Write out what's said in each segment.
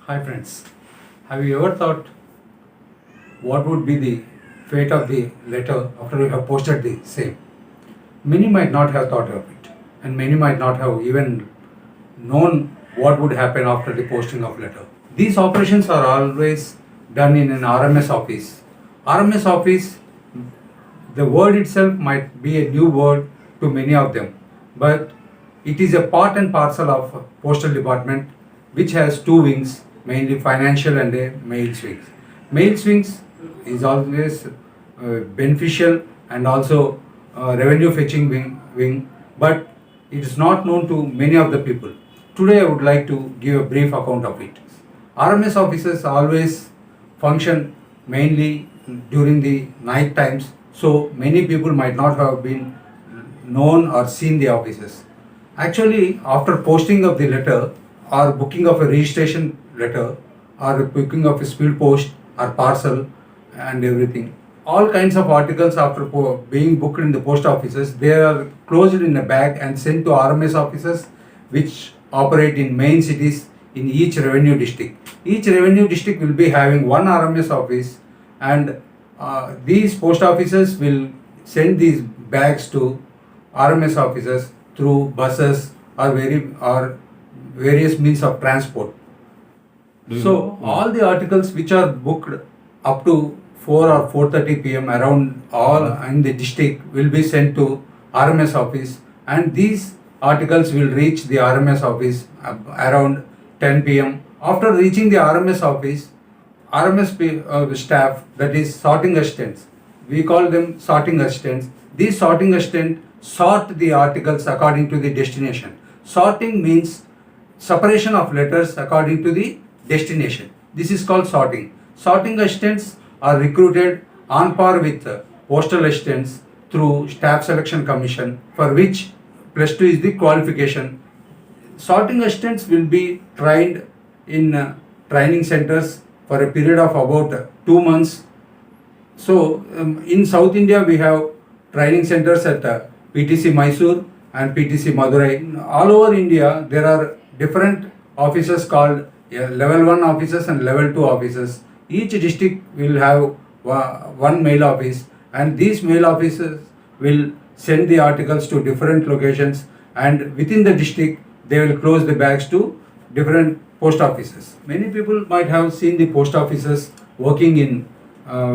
Hi friends, have you ever thought what would be the fate of the letter after you have posted the same? Many might not have thought of it, and many might not have even known what would happen after the posting of letter. These operations are always done in an RMS office. RMS office, the word itself might be a new word to many of them, but it is a part and parcel of postal department which has two wings, mainly financial and a mail wings. Mail wings is always beneficial and also revenue fetching wing, but it is not known to many of the people. Today I would like to give a brief account of it. RMS offices always function mainly during the night times, so many people might not have been known or seen the offices. Actually, after posting of the letter or booking of a registration letter or booking of a speed post or parcel and everything, all kinds of articles after being booked in the post offices, they are closed in a bag and sent to RMS offices which operate in main cities in each revenue district. Each revenue district will be having one RMS office, and these post offices will send these bags to RMS offices through buses or various means of transport. So all the articles which are booked up to 4 or 4:30 p.m. around all in the district will be sent to RMS office, and these articles will reach the RMS office around 10 p.m. After reaching the RMS office, staff, that is sorting assistants, we call them sorting assistants. These sorting assistants sort the articles according to the destination. Sorting means separation of letters according to the destination. This is called sorting. Sorting assistants are recruited on par with postal assistants through staff selection commission, for which +2 is the qualification. Sorting assistants will be trained in training centers for a period of about 2 months. So in South India we have training centers at PTC Mysore and PTC Madurai. All over India there are different offices called level 1 offices and level 2 offices. Each district will have one mail office, and these mail offices will send the articles to different locations, and within the district they will close the bags to different post offices. Many people might have seen the post offices working in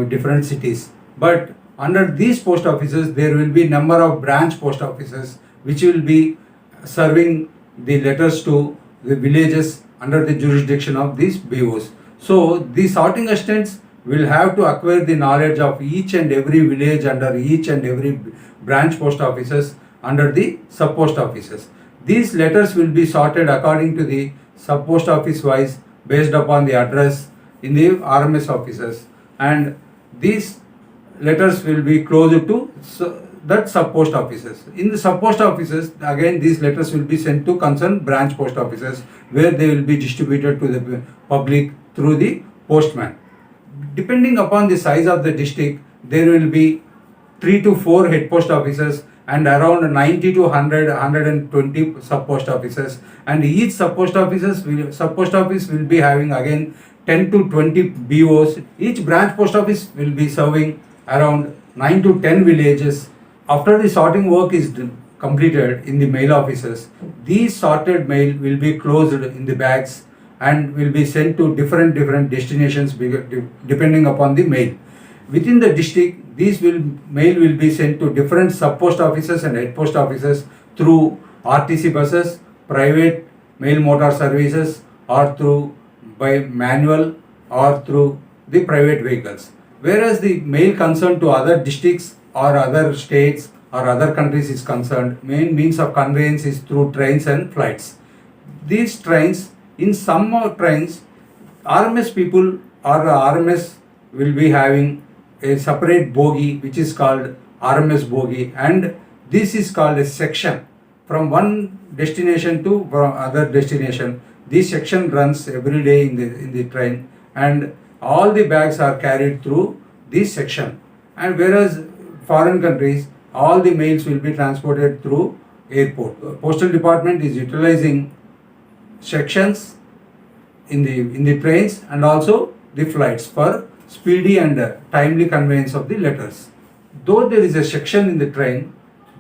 different cities, but under these post offices there will be number of branch post offices which will be serving the letters to the villages under the jurisdiction of these BOs. So the sorting assistants will have to acquire the knowledge of each and every village under each and every branch post offices under the sub post offices. These letters will be sorted according to the sub post office wise based upon the address in the RMS offices, and these letters will be closer to that sub post offices. In the sub post offices, again these letters will be sent to concerned branch post offices, where they will be distributed to the public through the postman. Depending upon the size of the district, there will be 3 to 4 head post offices and around 90 to 100 120 sub post offices, and each sub post office will be having again 10 to 20 BOs. Each branch post office will be serving around 9 to 10 villages. After the sorting work is completed in the mail offices, these sorted mail will be closed in the bags and will be sent to different destinations depending upon the mail. Within the district, mail will be sent to different sub post offices and head post offices through RTC buses, private mail motor services, or through by manual or through the private vehicles. Whereas the mail concerned to other districts or other states or other countries is concerned, main means of conveyance is through trains and flights. These trains, in some trains, RMS people or RMS will be having a separate bogie which is called RMS bogie, and this is called a section from one destination to other destination. This section runs every day in the train, and all the bags are carried through this section. And whereas foreign countries, all the mails will be transported through airport. Postal department is utilizing sections in the trains and also the flights for speedy and timely conveyance of the letters. Though there is a section in the train,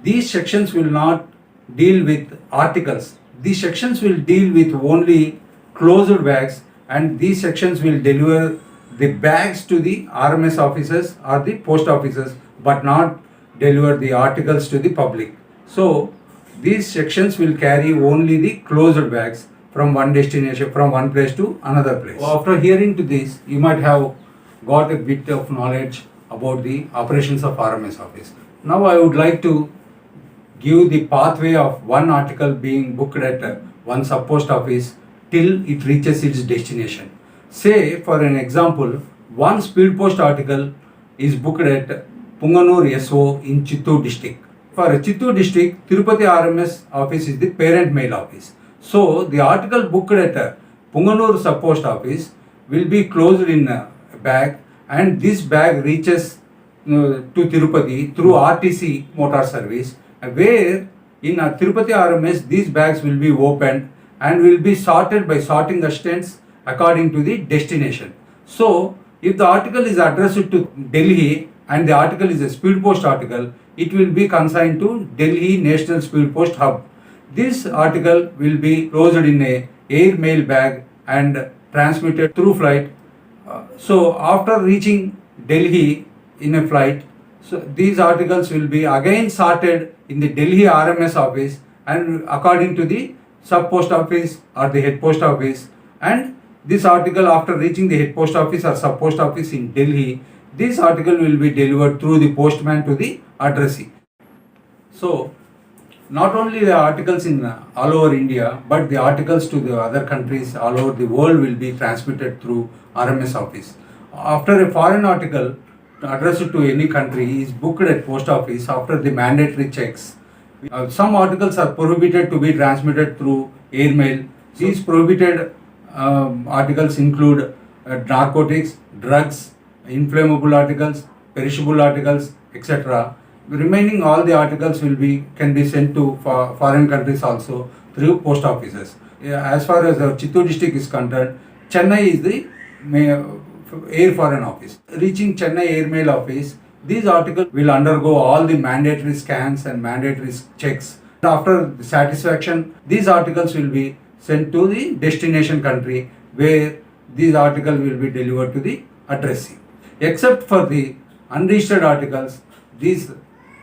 these sections will not deal with articles. These sections will deal with only closed bags, and these sections will deliver the bags to the RMS offices or the post offices, but not deliver the articles to the public. So these sections will carry only the closed bags from one destination, from one place to another place. After hearing to this, you might have got a bit of knowledge about the operations of RMS office. Now I would like to give the pathway of one article being booked at one sub post office till it reaches its destination. Say, for an example, one speed post article is booked at Punganur SO in Chittoor district. For Chittoor district, Tirupati RMS office is the parent mail office. So the article booked at Punganur sub post office will be closed in a bag, and this bag reaches to Tirupati through RTC motor service, where in Tirupati RMS these bags will be opened and will be sorted by sorting assistants according to the destination. So if the article is addressed to Delhi and the article is a speed post article, it will be consigned to Delhi National Speed Post Hub. This article will be closed in a air mail bag and transmitted through flight. So after reaching Delhi in a flight, so these articles will be again sorted in the Delhi RMS office and according to the sub post office or the head post office, and this article after reaching the head post office or sub post office in Delhi, this article will be delivered through the postman to the addressee. So not only the articles in all over India, but the articles to the other countries all over the world will be transmitted through RMS office. After a foreign article addressed to any country is booked at post office, after the mandatory checks, some articles are prohibited to be transmitted through airmail. These prohibited articles include narcotics, drugs, inflammable articles, perishable articles, etc. Remaining all the articles can be sent to foreign countries also through post offices. As far as Chittoor district is concerned, Chennai is the air foreign office. Reaching Chennai airmail office, these articles will undergo all the mandatory scans and mandatory checks. After the satisfaction, these articles will be sent to the destination country where these articles will be delivered to the addressee. Except for the unregistered articles, these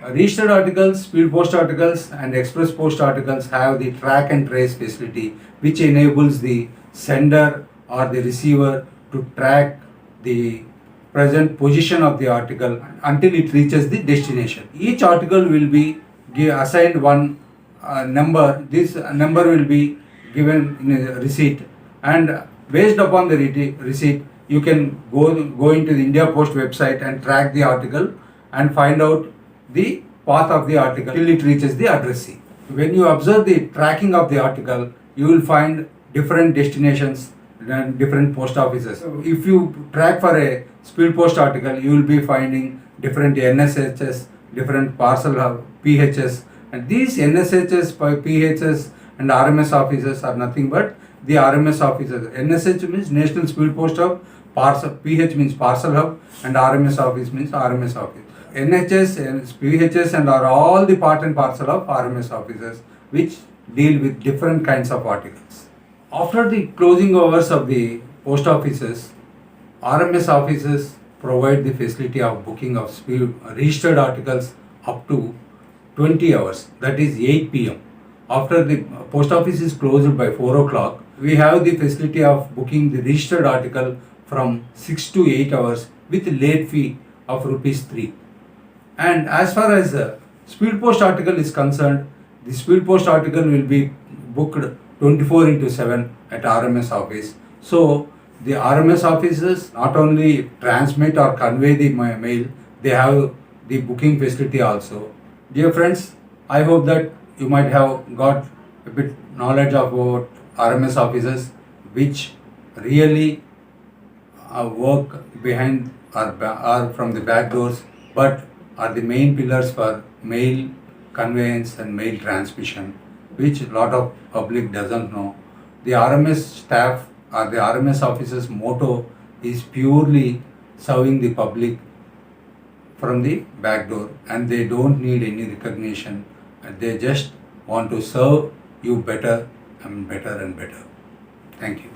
registered articles, speed post articles and express post articles have the track and trace facility, which enables the sender or the receiver to track the present position of the article until it reaches the destination. Each article will be assigned one number. This number will be given in a receipt, and based upon the receipt, you can go into the India Post website and track the article and find out the path of the article till it reaches the addressee. When you observe the tracking of the article, you will find different destinations and different post offices. So if you track for a speed post article, you will be finding different NSHS, different parcel hub, PHS, and these NSHS, PHS and RMS offices are nothing but the RMS offices. NSH means National Speed Post Hub, PH means parcel hub, and RMS office means RMS office. NHS and PHS and are all the part and parcel of RMS offices which deal with different kinds of articles. After the closing hours of the post offices, RMS offices provide the facility of booking of registered articles up to 20 hours, that is 8 p.m. After the post office is closed by 4 o'clock, we have the facility of booking the registered article from 6 to 8 hours with late fee of rupees 3. And as far as the speed post article is concerned, the speed post article will be booked 24/7 at RMS office. So the RMS offices not only transmit or convey the mail, they have the booking facility also. Dear friends, I hope that you might have got a bit knowledge about RMS offices which really work behind or from the back doors, but are the main pillars for mail conveyance and mail transmission, which a lot of public doesn't know. The RMS staff or the RMS officer's motto is purely serving the public from the back door, and they don't need any recognition, and they just want to serve you better and better and better. Thank you.